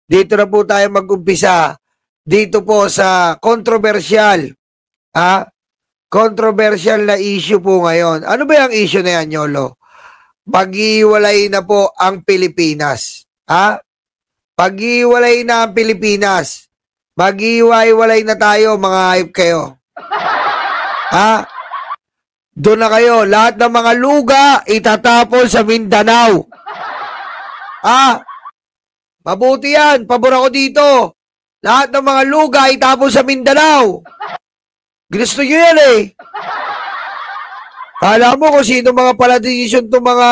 dito na po tayo mag-umpisa. Dito po sa controversial, controversial na issue po ngayon. Ano ba yung issue na yan, Yolo? Pag-iwalay na po ang Pilipinas. Pag-iwalay na ang Pilipinas. Mag-iwalay na tayo, mga hayop kayo. Doon na kayo. Lahat ng mga luga itatapon sa Mindanao. Mabuti yan. Pabor ako dito. Lahat ng mga luga itapon sa Mindanao. Gusto nyo yan eh. Kala mo kung sino mga paladesisyon itong mga...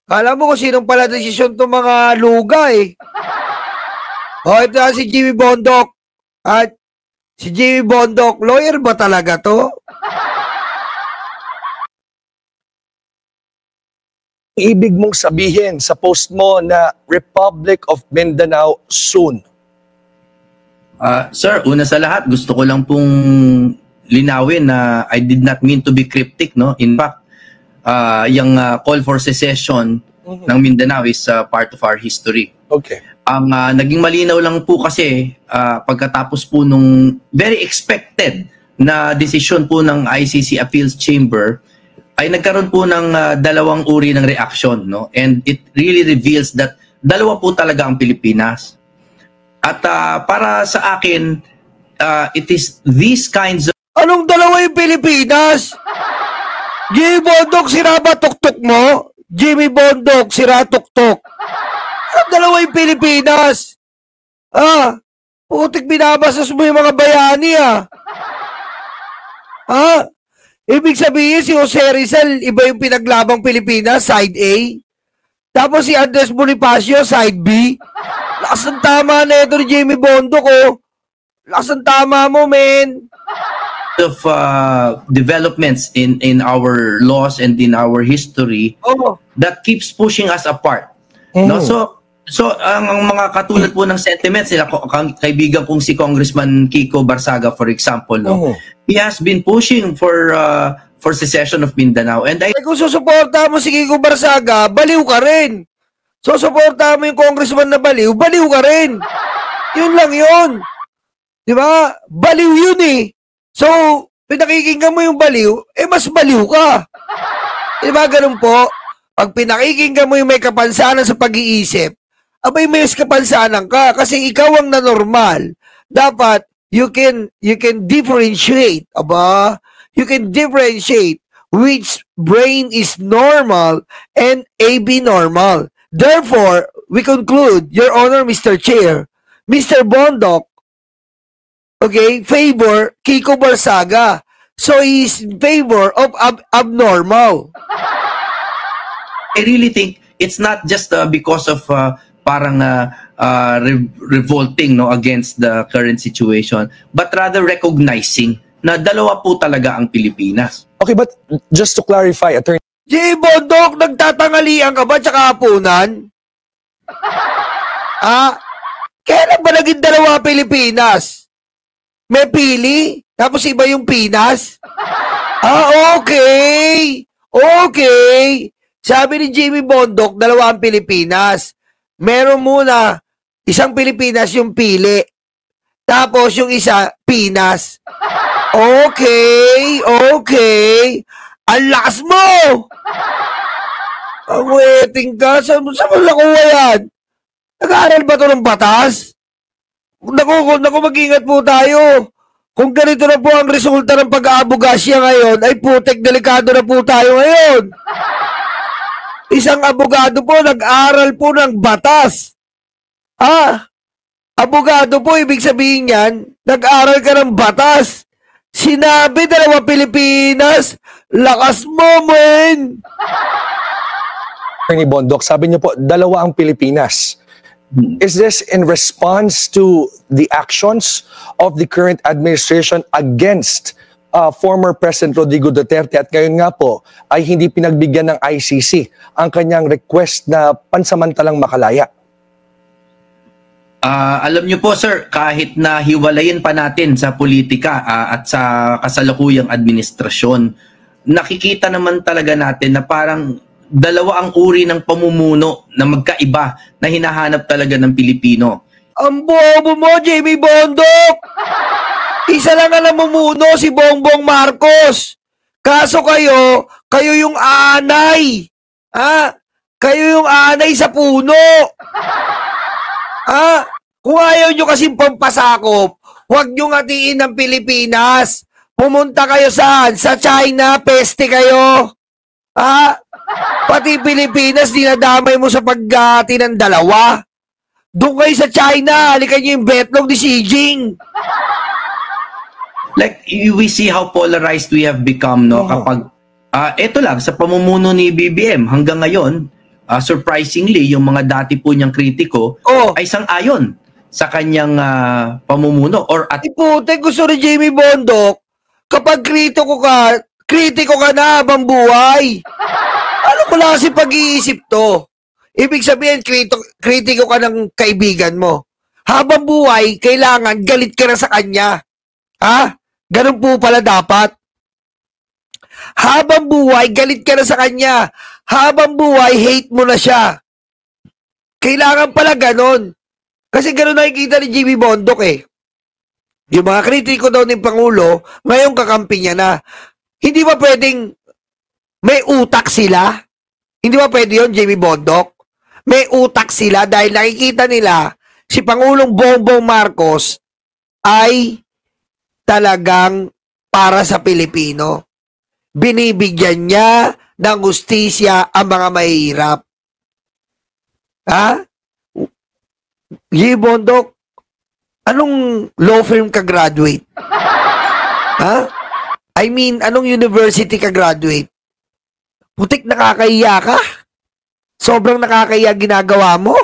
Kala mo kung sinong paladesisyon itong mga luga eh. Ito na si Jimmy Bondok. At si Jimmy Bondok, lawyer ba talaga to? Ibig mong sabihin sa post mo na Republic of Mindanao soon? Sir, una sa lahat, gusto ko lang pong linawin na I did not mean to be cryptic, no? In fact, yung call for secession ng Mindanao is part of our history. Okay. Ang naging malinaw lang po kasi pagkatapos po nung very expected na desisyon po ng ICC Appeals Chamber, ay nagkaroon po ng dalawang uri ng reaction, no? And it really reveals that dalawa po talaga ang Pilipinas. At para sa akin, it is these kinds of... Anong dalawa yung Pilipinas? Jimmy Bondok, sira ba tuktok mo? Jimmy Bondok, sira tuktok. Anong dalawa yung Pilipinas? Putik binabasas mo yung mga bayani Ibig sabihin si Jose Rizal, iba yung pinaglabang Pilipinas, side A. Tapos si Andres Bonifacio, side B. Lakas ng tama na ito ni Jimmy Bondok, Lakas ng tama mo, men. Of developments in our laws and in our history that keeps pushing us apart. No? So ang mga katulad po ng sentiments nila, kaibigan kong si Congressman Kiko Barsaga, for example, no? He has been pushing for secession of Mindanao, and kung susuporta mo si Kiko Barsaga, baliw ka rin. Susuporta mo yung congressman na baliw, baliw ka rin. Yun lang yun. Di ba? Baliw yun eh. So, pinakikinggan mo yung baliw, mas baliw ka. Di ba ganun po? Pag pinakikinggan mo yung may kapansanan sa pag-iisip, abay may kapansanan ka kasi ikaw ang nanormal. Dapat you can differentiate, you can differentiate which brain is normal and abnormal. Therefore, we conclude, Your Honor, Mr. Chair, Mr. Bondok, favor Kiko Barsaga. So he's in favor of abnormal. I really think it's not just because of parang revolting, no, against the current situation, but rather recognizing na dalawa po talaga ang Pilipinas. Okay, but just to clarify, Attorney... Bondok, nagtatangalian ka ba tsaka hapunan? Kailan ba naging dalawa Pilipinas? May pili? Tapos iba yung Pinas? Okay. Sabi ni Jimmy Bondok, dalawa ang Pilipinas. Meron muna, isang Pilipinas yung pili. Tapos yung isa, Pinas. Okay. Ang lakas mo! Ang waiting ka. Saan mo nakuha yan? Nag-aaral ba ito ng batas? Naku, mag-ingat po tayo. Kung ganito na po ang resulta ng pag-aabogasya ngayon, ay putek, delikado na po tayo ngayon. Isang abogado po, nag-aral po ng batas. Abogado po, ibig sabihin yan, nag-aral ka ng batas. Sinabi, dalawa Pilipinas, lakas mo, men! Attorney Bondok, sabi niyo po, dalawa ang Pilipinas. Is this in response to the actions of the current administration against former President Rodrigo Duterte, at ngayon nga po ay hindi pinagbigyan ng ICC ang kanyang request na pansamantalang makalaya? Alam niyo po, sir, kahit na hiwalayin pa natin sa politika at sa kasalukuyang administrasyon, nakikita naman talaga natin na parang dalawa ang uri ng pamumuno na magkaiba na hinahanap talaga ng Pilipino. Ang bobo mo, Jamie Bondok! Isa lang ang namumuno, si Bongbong Marcos. Kaso kayo yung anay. Ha? Kayo yung anay sa puno. Ha? Kung ayaw nyo kasing pampasakop, huwag nyo ngatiin ng Pilipinas. Pumunta kayo saan? Sa China, peste kayo. Ha? Pati Pilipinas, dinadamay mo sa paggati ng dalawa. Doon kayo sa China, halikan nyo yung betlog ni Xi Jinping. Like, we see how polarized we have become, no? Kapag, eto lang, sa pamumuno ni BBM, hanggang ngayon, surprisingly, yung mga dati po niyang kritiko ay sang-ayon sa kanyang pamumuno. Or at Putek, gusto ni Jamie Bondok, kapag kritiko ka na habang buhay. Ano klase pag-iisip to? Ibig sabihin, kritiko ka ng kaibigan mo. Habang buhay, kailangan galit ka na sa kanya. Ha? Ganun po pala dapat. Habang buhay, galit ka na sa kanya. Habang buhay, hate mo na siya. Kailangan pala ganun. Kasi ganun nakikita ni Jimmy Bondok eh. Yung mga kritiko daw ng Pangulo, ngayon kakampi niya na. Hindi ba pwedeng may utak sila? Hindi ba pwede yun, Jimmy Bondok? May utak sila dahil nakikita nila si Pangulong Bongbong Marcos ay talagang para sa Pilipino. Binibigyan niya ng hustisya ang mga mahihirap. Ha? Jimmy Bondok, anong law firm ka graduate? Ha? I mean, anong university ka graduate? Putik, nakakahiya ka? Sobrang nakakahiya ginagawa mo?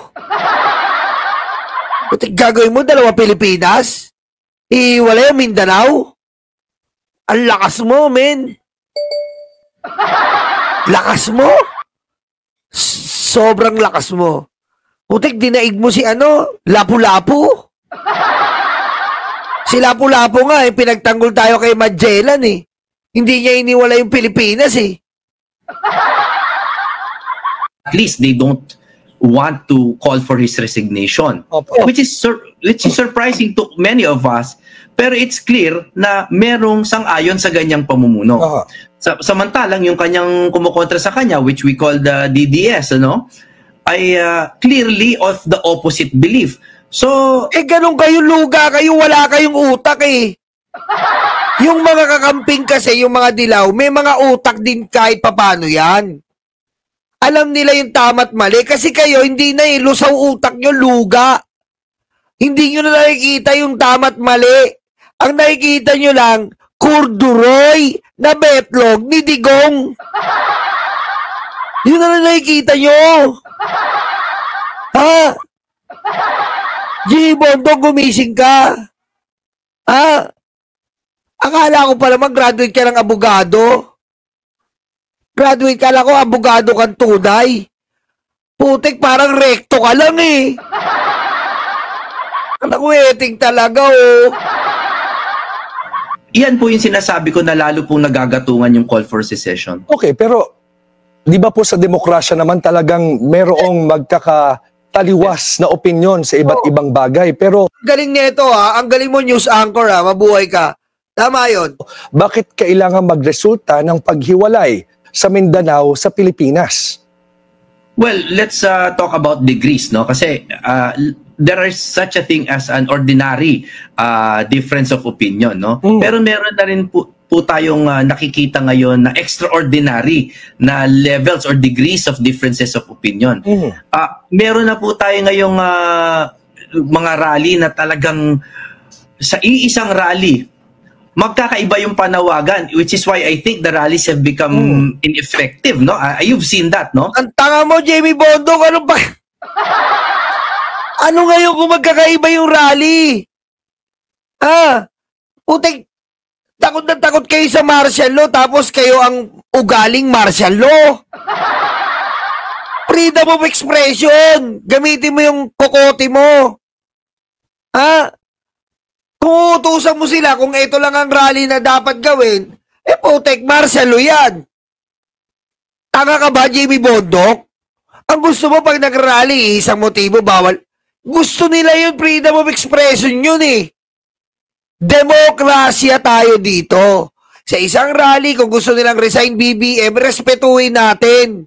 Putik, gagawin mo dalawa Pilipinas? Iwala yung Mindanao? Ang lakas mo, men. Lakas mo? Sobrang lakas mo. Putik, dinaig mo si Lapu-Lapu. Si Lapu-Lapu nga, pinagtanggol tayo kay Magellan eh. Hindi niya iniwala yung Pilipinas eh. at least they don't want to call for his resignation. Which is surprising to many of us. Pero it's clear na merong sang-ayon sa ganyang pamumuno. Samantalang yung kanyang kumukontra sa kanya, which we call the DDS, ay clearly of the opposite belief. So, ganun kayo, luga kayo, wala kayong utak eh. Yung mga kakamping kasi, yung mga dilaw, may mga utak din kahit papano yan. Alam nila yung tama't mali. Kasi kayo, hindi na lusaw utak nyo, luga. Hindi nyo na nakikita yung tama't mali. Ang nakikita nyo lang, kurduroy na betlog ni Digong. Yun na nakikita nyo. Ha? G. Bondo, gumising ka. Ha? Akala ko pa naman graduate ka ng abogado. Graduate ka lang ko, abogado kang tunay. Putik, parang rekto ka lang eh. Anak weting talaga oh. Iyan po yung sinasabi ko na lalo pong nagagatungan yung call for secession. Okay, pero di ba po sa demokrasya naman talagang merong magkakataliwas na opinion sa iba't ibang bagay. Pero galing nito ha, ang galing mo news anchor ha, mabuhay ka. Tama yun. bakit kailangan magresulta ng paghiwalay sa Mindanao sa Pilipinas? Well, let's talk about degrees, no? Kasi there is such a thing as an ordinary difference of opinion, no? Pero meron na rin po tayong nakikita ngayon na extraordinary na levels or degrees of differences of opinion. Meron na po tayo ngayong mga rally na talagang sa iisang rally magkakaiba yung panawagan, which is why I think the rallies have become ineffective, no? You've seen that, no? Ang tanga mo, Jamie Bondo, ano ba? Ano ngayon kung magkakaiba yung rally? Putik, takot na takot kayo sa martial law, tapos kayo ang ugaling martial law. Freedom of expression. Gamitin mo yung kokote mo. Kung utusan mo sila, kung ito lang ang rally na dapat gawin, putik, martial law yan. Tanga ka ba, Jamie Bondok? Ang gusto mo pag nag-rally, isang motibo, bawal. Gusto nila yun, freedom of expression yun eh. Demokrasya tayo dito. Sa isang rally, kung gusto nilang resign BBM, respetuhin natin.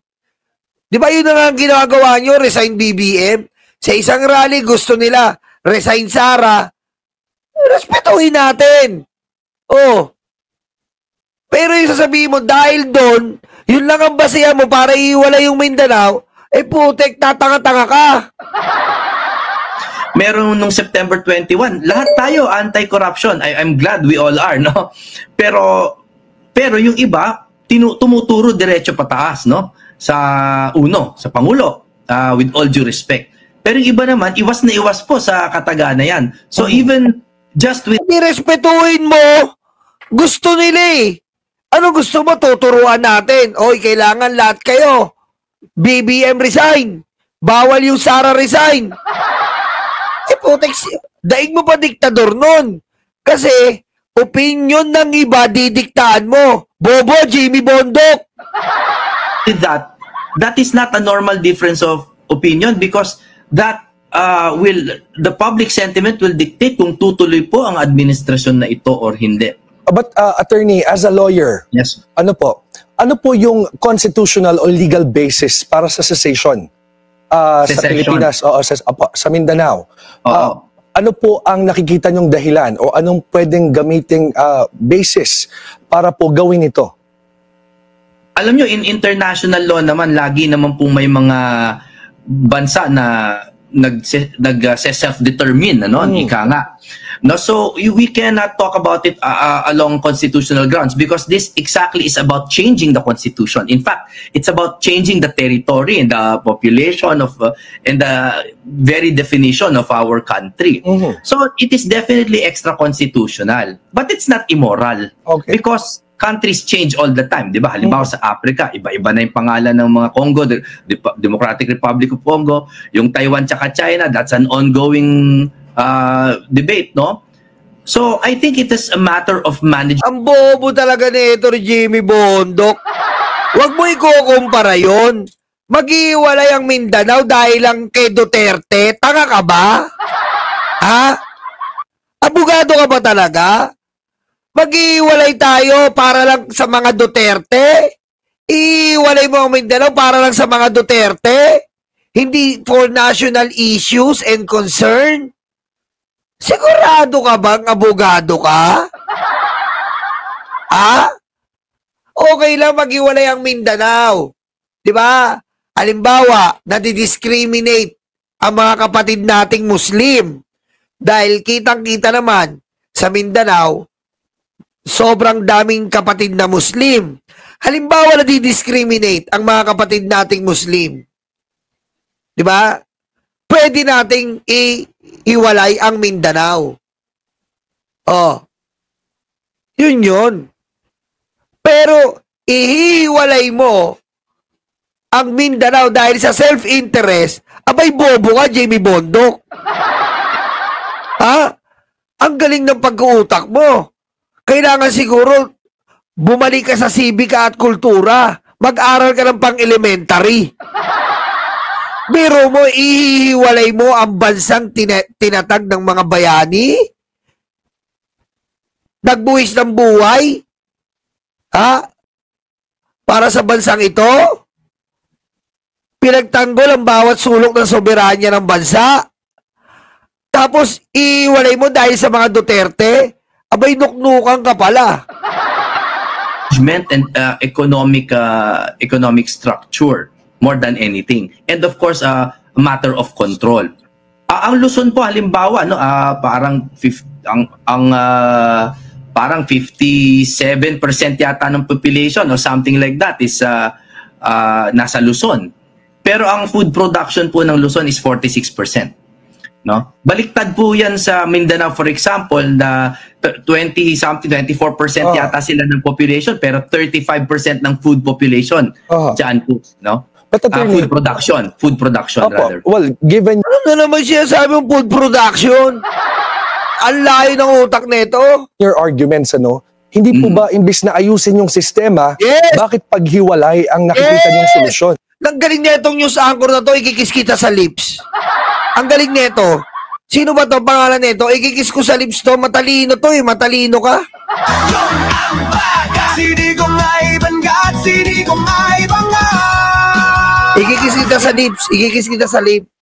Di ba yun ang ginagawa nyo, resign BBM? Sa isang rally, gusto nila resign Sara, respetuhin natin. Oh. Pero yung sasabihin mo, dahil doon, yun lang ang basehan mo para iwala yung Mindanao, putek, tatanga-tanga ka. Meron nung September 21, lahat tayo anti-corruption. I'm glad we all are, no? Pero yung iba, tumuturo diretso pataas, no? Sa Pangulo, with all due respect. Pero yung iba naman, iwas na iwas po sa katagana yan. So even just with... Hindi respetuhin mo, gusto nila eh. Ano gusto mo? Tuturuan natin. Oy, kailangan lahat kayo. BBM resign. Bawal yung Sara resign. Putek, daig mo pa diktador nun. Kasi, opinion ng iba, didiktaan mo. Bobo, Jamie Bondok. That is not a normal difference of opinion because that the public sentiment will dictate kung tutuloy po ang administrasyon na ito or hindi. But attorney, as a lawyer, yes. Ano po yung constitutional or legal basis para sa cessation? Sa Pilipinas, sa Mindanao. Ano po ang nakikita nyong dahilan o anong pwedeng gamiting basis para po gawin ito? Alam nyo, in international law naman, lagi naman po may mga bansa na nag-self-determine, ano? Ika nga. No, so we cannot talk about it along constitutional grounds because this exactly is about changing the constitution. In fact, it's about changing the territory and the population of and the very definition of our country. So it is definitely extra constitutional, but it's not immoral. Okay. Because countries change all the time, di ba? Halimbawa sa Africa, iba-iba na yung pangalan ng mga Congo, Democratic Republic of Congo, yung Taiwan tsaka China, that's an ongoing debate, no? So, I think it is a matter of management. Ang bobo talaga nito ni Jamie Bondok. Huwag mo ikukumpara yun. Mag-iwalay ang Mindanao dahil lang kay Duterte. Tanga ka ba? Ha? Abogado ka ba talaga? Mag-iwalay tayo para lang sa mga Duterte? Iiwalay mo ang Mindanao para lang sa mga Duterte? Hindi for national issues and concern? Sigurado ka bang abogado ka? Ha? Okay lang maghiwalay ang Mindanao. Di ba? Halimbawa, nadidiscriminate ang mga kapatid nating Muslim. Dahil kitang-kita naman sa Mindanao, sobrang daming kapatid na Muslim. Halimbawa, nadidiscriminate ang mga kapatid nating Muslim. Di ba? Pwede nating iwalay ang Mindanao. Oh. Yun. Pero, ihiwalay mo ang Mindanao dahil sa self-interest, abay bobo ka, Jamie Bondok. Ha? Ang galing ng pag-uutak mo. Kailangan siguro, bumalik ka sa sibika at kultura. Mag-aral ka ng pang-elementary. Biro mo, ihiwalay mo ang bansang tinatag ng mga bayani? Nagbuhis ng buhay? Ha? Para sa bansang ito? Pinagtanggol ang bawat sulok ng soberanya ng bansa? Tapos, ihiwalay mo dahil sa mga Duterte? Abay, nuknukan ka pala. Management and economic structure. More than anything. And of course, a matter of control. Ang Luzon po halimbawa, no, parang 57% yata ng population or something like that is nasa Luzon. Pero ang food production po ng Luzon is 46%. No? Baliktad po 'yan sa Mindanao, for example, na 24% yata sila ng population pero 35% ng food population diyan po, no? But Food production rather. Well, given Ano na naman siya sabi ng food production? Ang layo ng utak nito. your arguments, Hindi po ba imbis na ayusin yung sistema, Yes! bakit paghiwalay ang nakikita niyong solusyon? Ang galing netong news anchor na to, ikikis kita sa lips. Ang galing neto. Sino ba to? Pangalan neto? Ikikis ko sa lips to. Matalino to eh. Matalino ka? Ikikis kita sa lips. Ikikis kita sa lips.